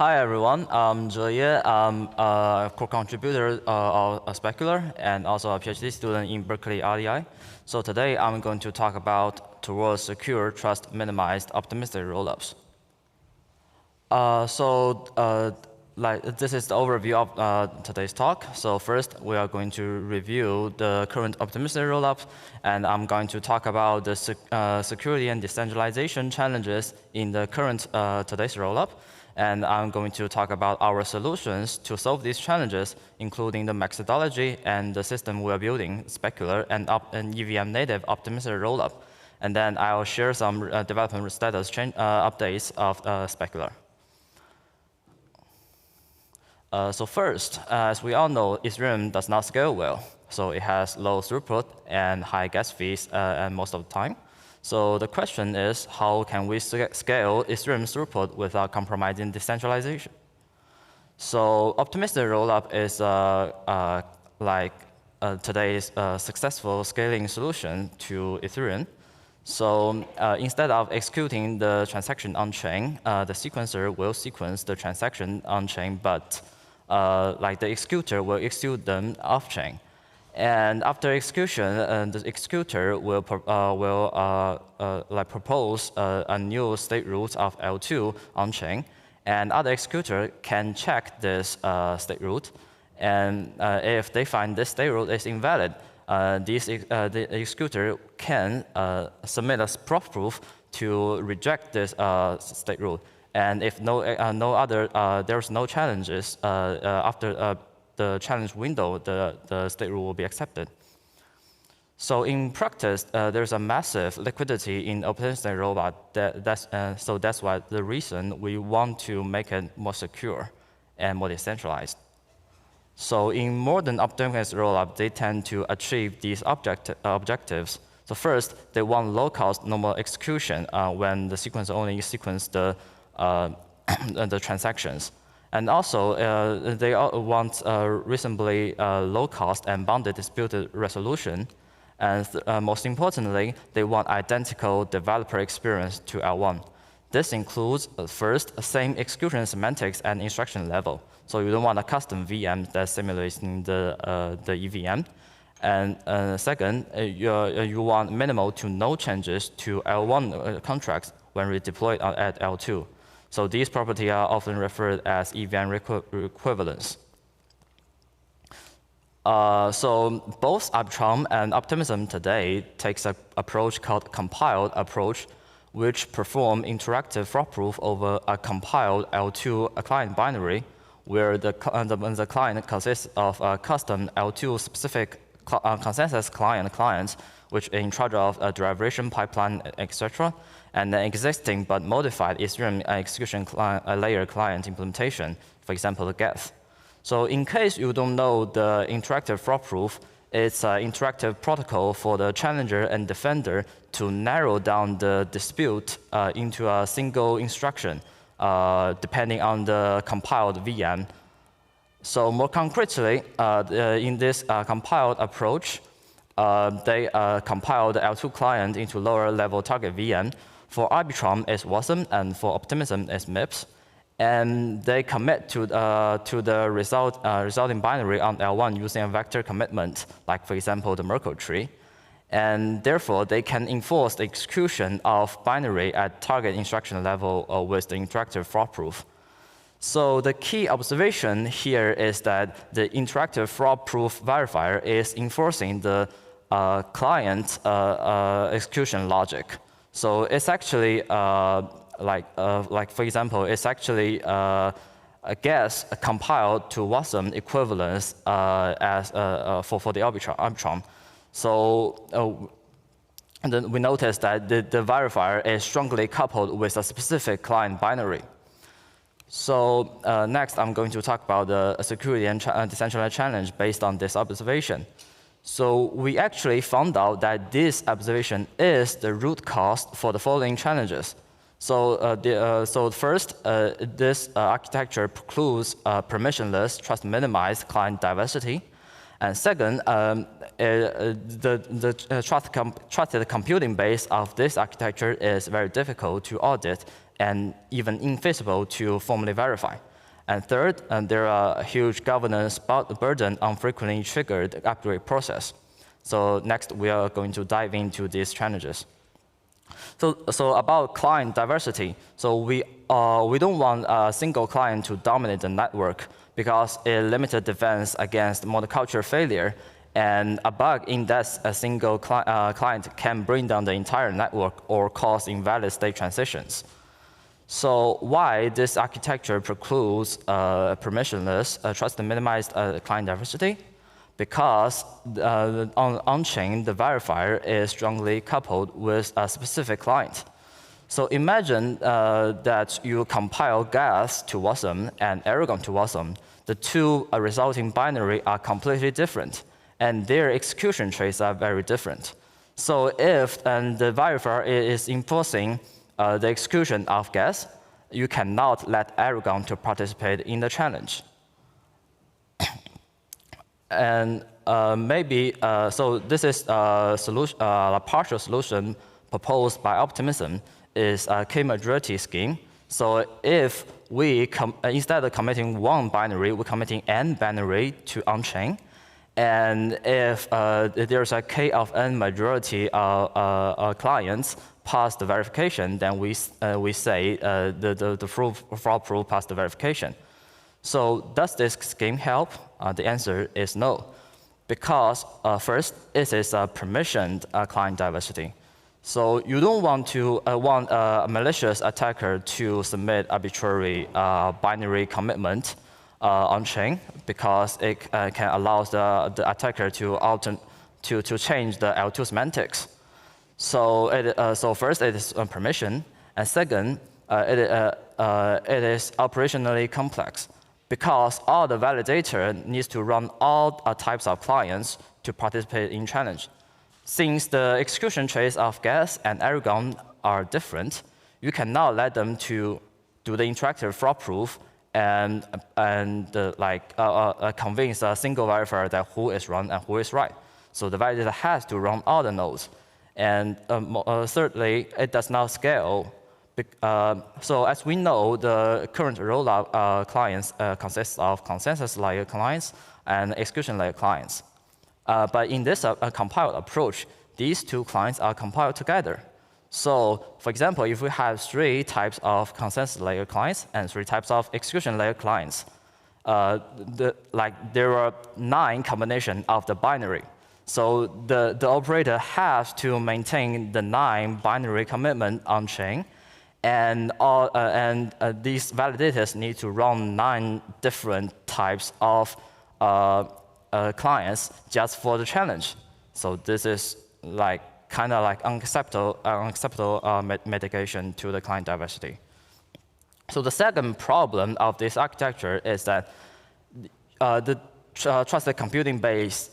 Hi everyone, I'm Zhe. I'm a co-contributor of Specular and also a PhD student in Berkeley RDI. So today I'm going to talk about towards secure, trust minimized, optimistic rollups. This is the overview of today's talk. So first, we are going to review the current optimistic rollup, and I'm going to talk about the security and decentralization challenges in the current today's rollup. And I'm going to talk about our solutions to solve these challenges, including the methodology and the system we're building, Specular and EVM native optimistic rollup. And then I'll share some development status updates of Specular. So first, as we all know, Ethereum does not scale well. So it has low throughput and high gas fees most of the time. So the question is, how can we scale Ethereum's throughput without compromising decentralization? So optimistic rollup is today's successful scaling solution to Ethereum. So instead of executing the transaction on-chain, the sequencer will sequence the transaction on-chain, but the executor will execute them off-chain. And after execution, the executor will propose a new state root of L2 on-chain, and other executor can check this state root. And if they find this state root is invalid, the executor can submit a proof to reject this state root. And if there's no challenges after the challenge window, the state rule will be accepted. So in practice, there's a massive liquidity in optimistic rollup. So that's why the reason we want to make it more secure and more decentralized. So in modern optimistic rollup, they tend to achieve these objectives. So first, they want low-cost normal execution when the sequencer only sequence the transactions. And also, they want reasonably low-cost and bounded disputed resolution. And most importantly, they want identical developer experience to L1. This includes, first, same execution semantics and instruction level. So you don't want a custom VM that simulates the EVM. And second, you want minimal to no changes to L1 contracts when redeployed at L2. So these properties are often referred as EVM equivalence. So both Arbitrum and Optimism today takes an approach called compiled approach, which perform interactive fraud proof over a compiled L2 client binary, where the client consists of a custom L2 specific consensus clients, which are in charge of a derivation pipeline, etc., and an existing but modified Ethereum execution layer client implementation, for example, the Geth. So in case you don't know the interactive fraud proof, it's an interactive protocol for the challenger and defender to narrow down the dispute into a single instruction, depending on the compiled VM. So more concretely, in this compiled approach, they compile the L2 client into lower level target VM. For Arbitrum, it's WASM, and for Optimism, it's MIPS. And they commit to the resulting binary on L1 using a vector commitment, like, for example, the Merkle tree. And therefore, they can enforce the execution of binary at target instruction level with the interactive fraud proof. So the key observation here is that the interactive fraud proof verifier is enforcing the client execution logic. So it's actually for example, it's actually a guess compiled to WASM equivalence for the Arbitrum. So and then we notice that the verifier is strongly coupled with a specific client binary. So next, I'm going to talk about the security and decentralized challenge based on this observation. So we actually found out that this observation is the root cause for the following challenges. So first, this architecture precludes permissionless, trust minimized client diversity. And second, the trusted computing base of this architecture is very difficult to audit and even infeasible to formally verify. And third, there are a huge governance burden on frequently triggered upgrade process. So next, we are going to dive into these challenges. So about client diversity, so we don't want a single client to dominate the network because it limited defense against monoculture failure, and a bug in that a single client can bring down the entire network or cause invalid state transitions. So why this architecture precludes permissionless, trusted minimized client diversity? Because on-chain, the verifier is strongly coupled with a specific client. So imagine that you compile gas to Wasm and Aragon to Wasm. The two resulting binary are completely different, and their execution traces are very different. So if the verifier is enforcing the execution of gas, you cannot let Aragon to participate in the challenge. And so this is a solution, a partial solution proposed by Optimism is a K-majority scheme. So if we, instead of committing one binary, we're committing n binary to on-chain. And if there's a K of n majority clients pass the verification, then we say the fraud proof passed the verification. So does this scheme help? The answer is no. Because first, it is a permissioned client diversity. So you don't want a malicious attacker to submit arbitrary binary commitment on-chain, because it can allow the attacker to change the L2 semantics. So first, it is permission, and second, it is operationally complex, because all the validator needs to run all types of clients to participate in challenge. Since the execution trace of Gas and Aragon are different, you cannot let them to do the interactive fraud proof and convince a single verifier that who is wrong and who is right. So the validator has to run all the nodes. And thirdly, it does not scale. So as we know, the current rollup clients consists of consensus layer clients and execution layer clients. But in this compiled approach, these two clients are compiled together. So for example, if we have 3 types of consensus layer clients and 3 types of execution layer clients, there are 9 combinations of the binary. So the operator has to maintain the 9 binary commitment on chain, and these validators need to run 9 different types of clients just for the challenge. So this is kind of unacceptable mitigation to the client diversity. So the second problem of this architecture is that the trusted computing base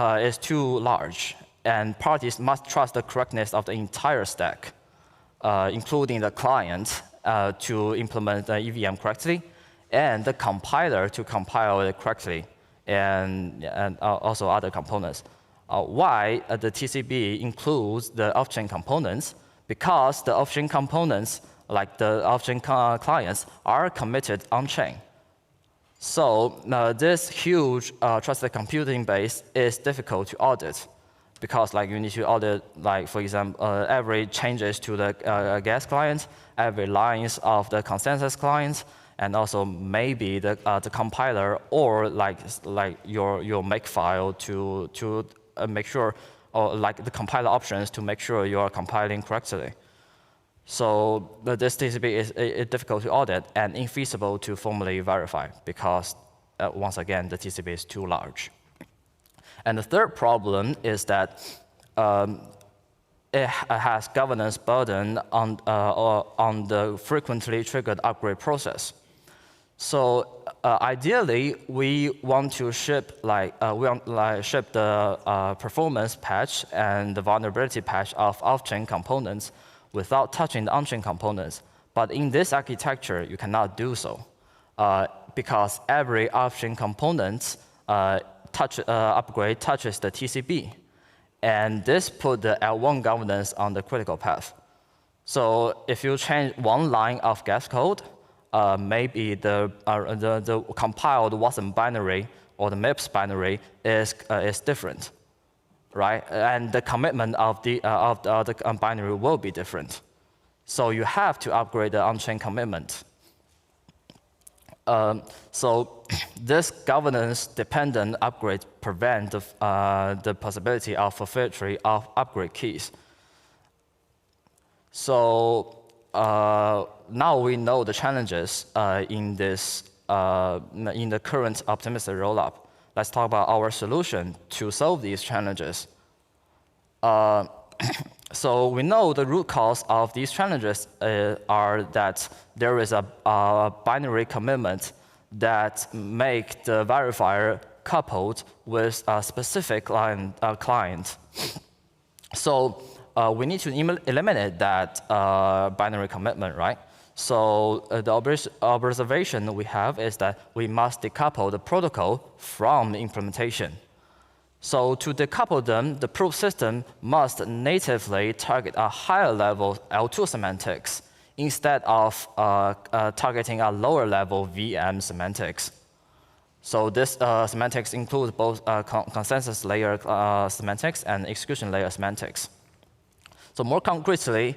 is too large, and parties must trust the correctness of the entire stack, including the client to implement the EVM correctly, and the compiler to compile it correctly, and also other components. Why the TCB includes the off-chain components? Because the off-chain components, like the off-chain clients, are committed on-chain. So this huge trusted computing base is difficult to audit, because you need to audit, for example, every changes to the gas client, every lines of the consensus client, and also maybe the compiler or your makefile to make sure, or the compiler options to make sure you are compiling correctly. So this TCB is difficult to audit and infeasible to formally verify, because once again, the TCB is too large. And the third problem is that it has governance burden on the frequently triggered upgrade process. So ideally, we want to ship ship the performance patch and the vulnerability patch of off-chain components without touching the on-chain components. But in this architecture, you cannot do so, because every off-chain component upgrade touches the TCB. And this put the L1 governance on the critical path. So if you change one line of gas code, maybe the compiled Watson binary or the MIPS binary is different, right? And the commitment of the binary will be different. So you have to upgrade the on-chain commitment. So this governance-dependent upgrade prevent the possibility of forfeiture of upgrade keys. So now we know the challenges in the current optimistic rollup. Let's talk about our solution to solve these challenges. So we know the root cause of these challenges are that there is a binary commitment that make the verifier coupled with a specific client. So we need to eliminate that binary commitment, right? So the observation we have is that we must decouple the protocol from the implementation. So to decouple them, the proof system must natively target a higher level L2 semantics instead of targeting a lower level VM semantics. So this semantics includes both consensus layer semantics and execution layer semantics. So more concretely,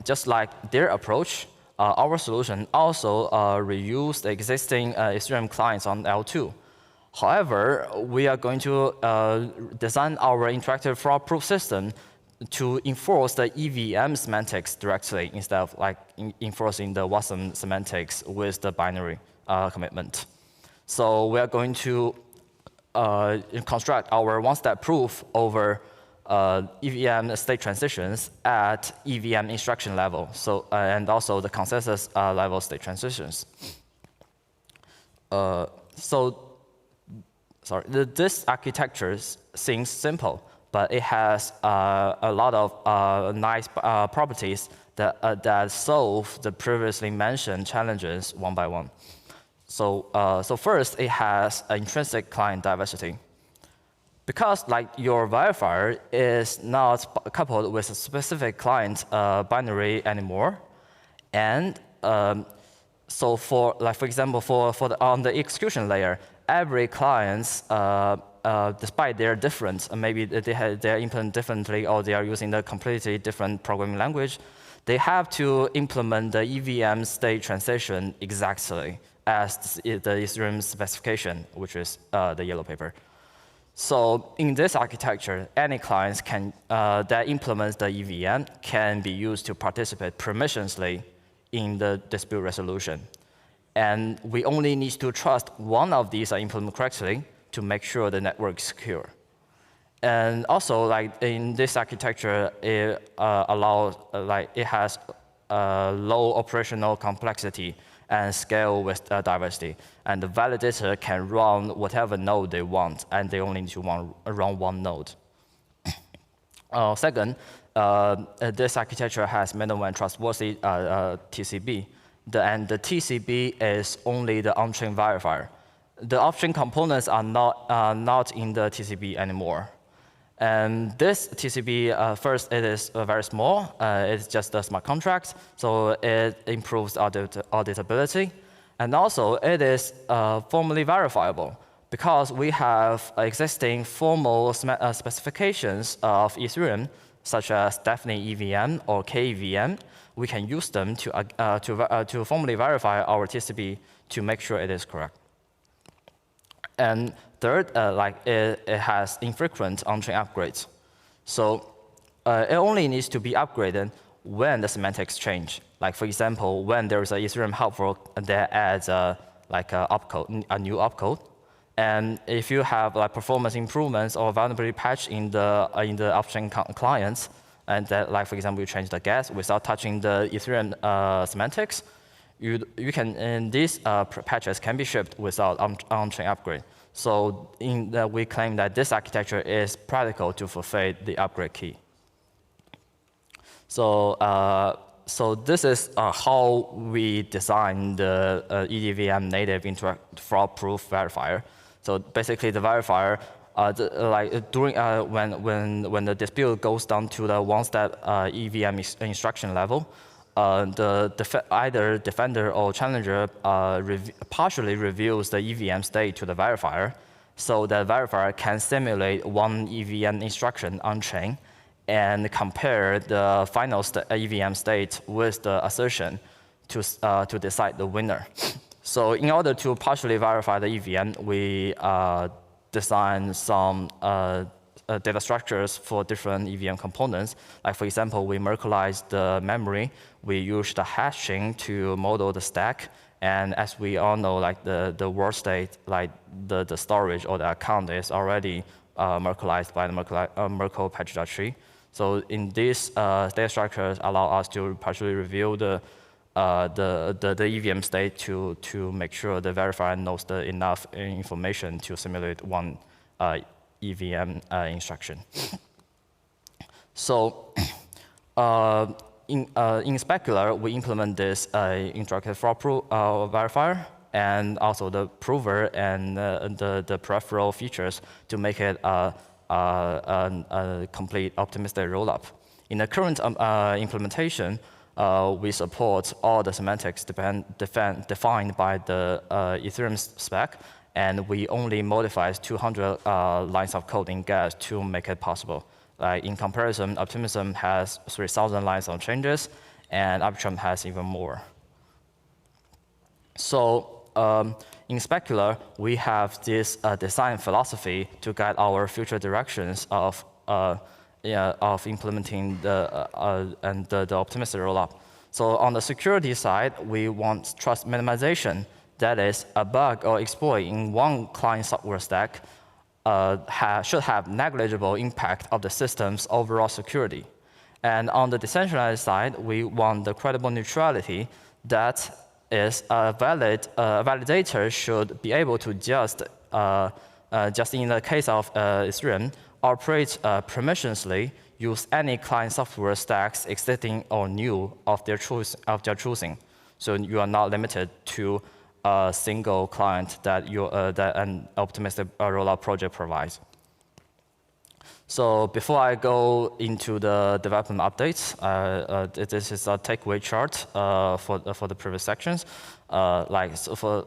just like their approach, our solution also reuse the existing Ethereum clients on L2. However, we are going to design our interactive fraud proof system to enforce the EVM semantics directly instead of like enforcing the Watson semantics with the binary commitment. So we are going to construct our one-step proof over EVM state transitions at EVM instruction level, so and also the consensus level state transitions. This architecture seems simple, but it has a lot of nice properties that solve the previously mentioned challenges one by one. So first, it has intrinsic client diversity. Because like your verifier is not coupled with a specific client binary anymore, and so for example on the execution layer, every client, despite they're different, maybe they're implemented differently or they are using a completely different programming language, they have to implement the EVM state transition exactly as the Ethereum specification, which is the yellow paper. So in this architecture, any clients that implements the EVM can be used to participate permissionlessly in the dispute resolution. And we only need to trust one of these are implemented correctly to make sure the network is secure. And also, like in this architecture, it it has low operational complexity and scale with diversity. And the validator can run whatever node they want, and they only need to run one node. Second, this architecture has minimum and trustworthy TCB. And the TCB is only the on-chain verifier. The off-chain components are not in the TCB anymore. And this TCB, first, it is very small. It's just a smart contract, so it improves auditability. And also, it is formally verifiable because we have existing formal specifications of Ethereum, such as Daphne EVM or KEVM. We can use them to formally verify our TCB to make sure it is correct. And third, it has infrequent on-chain upgrades. So it only needs to be upgraded when the semantics change. Like for example, when there is an Ethereum hard fork that adds a new opcode. And if you have performance improvements or vulnerability patch in the off-chain clients, and that, for example, you change the gas without touching the Ethereum semantics, you can, and these patches can be shipped without on-chain upgrade. So we claim that this architecture is practical to fulfill the upgrade key. So this is how we design the EDVM native interactive fraud-proof verifier. So basically, the verifier, when the dispute goes down to the one-step EVM instruction level, either defender or challenger partially reveals the EVM state to the verifier, so the verifier can simulate one EVM instruction on-chain and compare the final EVM state with the assertion to decide the winner. So in order to partially verify the EVM, we design some data structures for different EVM components. Like for example, we Merkleized the memory. We use the hashing to model the stack. And as we all know, like the word state, like the storage or the account is already Merkleized by the Merkle patch tree. So in these data structures allow us to partially reveal the EVM state to make sure the verifier knows enough information to simulate one EVM instruction. So in Specular, we implement this interactive fraud verifier and also the prover and the peripheral features to make it a complete optimistic rollup. In the current implementation, we support all the semantics defined by the Ethereum spec, and we only modify 200 lines of code in Gas to make it possible. Like in comparison, Optimism has 3,000 lines of changes, and Arbitrum has even more. So in Specular, we have this design philosophy to guide our future directions of implementing the optimistic rollup. So on the security side, we want trust minimization. That is, a bug or exploit in one client software stack should have negligible impact of the system's overall security. And on the decentralized side, we want the credible neutrality. That is, a validator should be able to just in the case of Ethereum, operate permissionlessly, use any client software stacks existing or new of their choosing. So you are not limited to a single client that an optimistic rollup project provides. So before I go into the development updates, this is a takeaway chart for the previous sections. For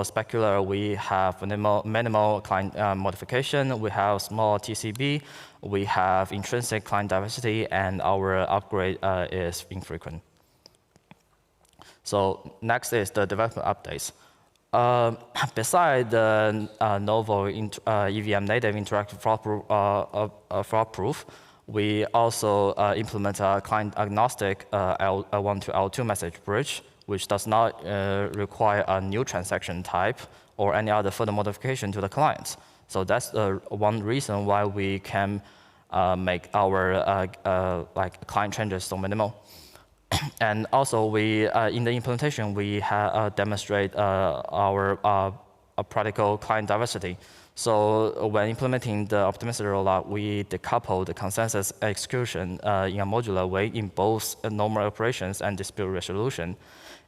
Specular, we have minimal client modification. We have small TCB. We have intrinsic client diversity, and our upgrade is infrequent. So next is the development updates. Besides the novel EVM native interactive fraud proof, we also implement a client agnostic L1 to L2 message bridge, which does not require a new transaction type or any other further modification to the client. So that's one reason why we can make our client changes so minimal. And also, we in the implementation, we demonstrate our practical client diversity. So when implementing the optimistic rollup, we decouple the consensus execution in a modular way in both normal operations and dispute resolution.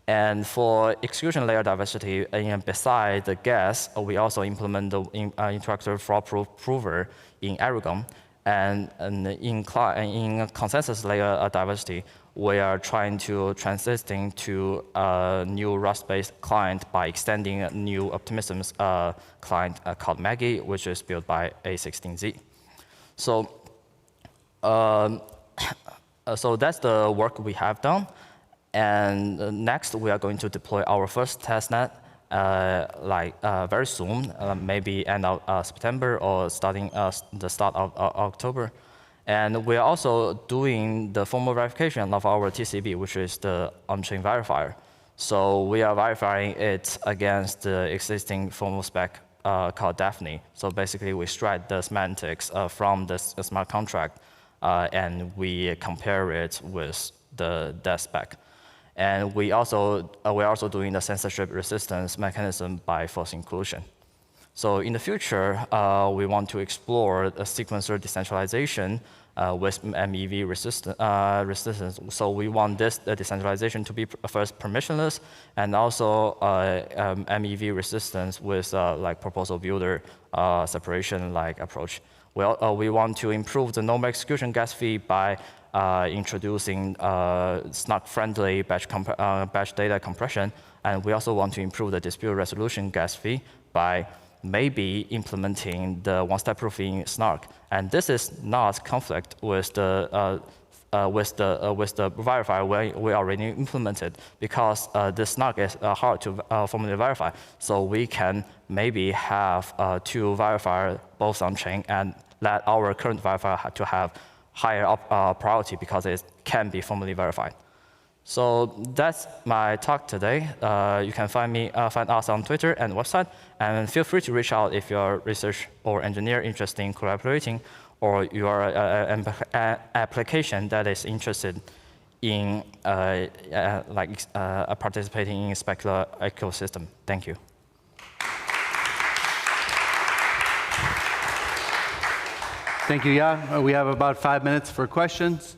And for execution layer diversity, beside the gas, we also implement the interactive fraud prover in Aragon. And in consensus layer diversity, we are trying to transiting to a new Rust-based client by extending a new Optimism's client called Maggie, which is built by A16Z. So, so that's the work we have done. And next, we are going to deploy our first testnet very soon, maybe end of September or starting the start of October. And we're also doing the formal verification of our TCB, which is the on-chain verifier. So we are verifying it against the existing formal spec called Daphne. So basically, we extract the semantics from the smart contract, and we compare it with that spec. And we're also doing the censorship resistance mechanism by force inclusion. So in the future, we want to explore a sequencer decentralization with MEV resistance. So we want this decentralization to be first permissionless, and also MEV resistance with proposal builder separation approach. Well, we want to improve the normal execution gas fee by introducing snark-friendly batch data compression, and we also want to improve the dispute resolution gas fee by maybe implementing the one-step proofing snark. And this is not conflict with the verifier we already implemented, because the snark is hard to formally verify. So we can maybe have two verifiers both on chain and let our current verifier to have higher priority because it can be formally verified. So that's my talk today. You can find us on Twitter and website, and feel free to reach out if you're a research or engineer interested in collaborating, or you are an application that is interested in participating in a specular ecosystem. Thank you. Thank you, Ya. We have about 5 minutes for questions.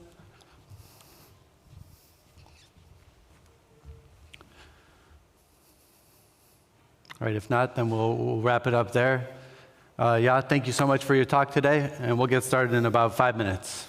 All right, if not, then we'll wrap it up there. Ya, thank you so much for your talk today, and we'll get started in about 5 minutes.